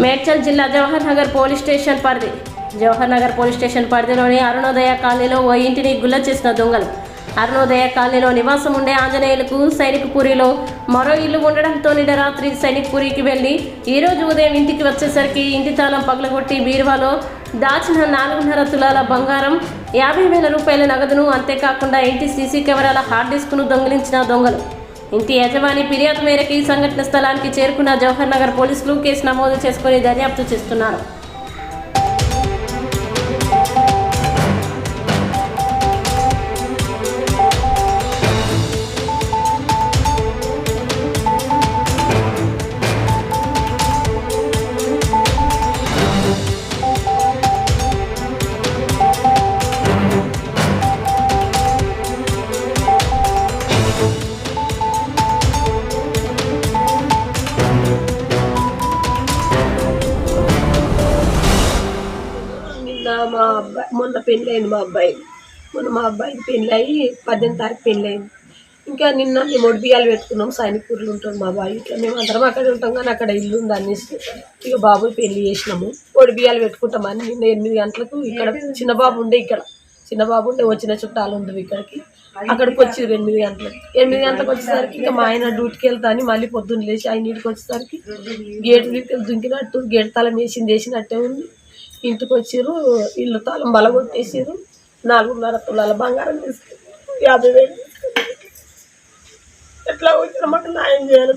మేడ్చల్ జిల్లా Jawahar Nagar police station పరిధిలోని అరుణోదయ కాలనీలో ఓ ఇంటిని గుల్ల చేసిన దొంగలు. అరుణోదయ కాలనీలో నివాసం ఉండే ఆంజనేయులకు సైనిక్పురిలో మరో ఇల్లు ఉండడంతో నిన్న రాత్రి సైనిక్పురికి వెళ్లి ఈరోజు ఉదయం ఇంటికి వచ్చేసరికి ఇంటి తాళం పగలగొట్టి బీరువాలో దాచిన 4.5 తులాల బంగారం, 50,000 రూపాయల నగదును, అంతేకాకుండా ఇంటి సీసీ కెమెరాల హార్డ్ డిస్క్ను దొంగిలించిన దొంగలు. ఇంటి యజమాని ఫిర్యాదు మేరకు ఈ సంఘటన స్థలానికి చేరుకున్న జవహర్ నగర్ పోలీసులు కేసు నమోదు చేసుకుని దర్యాప్తు చేస్తున్నారు. మా అబ్బాయి మొన్న పెళ్ళి అయింది. మా అబ్బాయికి పెళ్ళి అయ్యి 18వ తారీఖు పెళ్ళి అయింది. ఇంకా నిన్న మేము ఒడిబియ్యాలు పెట్టుకున్నాం. సైనిక్పూర్లో ఉంటాం మా బాబు. ఇట్లా మేము అందరం అక్కడ ఉంటాం, కానీ అక్కడ ఇల్లు ఉంది అనేసి ఇక బాబు పెళ్ళి చేసినాము. ఒడిబియ్యాలు పెట్టుకుంటామని నిన్న 8 గంటలకు ఇక్కడ చిన్నబాబు ఉండే వచ్చిన చుట్టాలు ఉంది ఇక్కడికి. అక్కడికి వచ్చి 8 గంటలకు వచ్చేసరికి ఇక మా ఆయన డ్యూటీకి వెళ్తాను. మళ్ళీ పొద్దున్న లేచి ఆయన ఇంటికి వచ్చేసరికి గేటు దుంకినట్టు గేటు తాళం వేసినట్టే ఉంది. ఇంటికి వచ్చిర్రు, ఇల్లు తాళం బలగొట్టేసారు. 4.5 తులాల బంగారం తీసుకుని 50,000 ఎట్లా వచ్చిన మాట న్యాయం చేయాలి.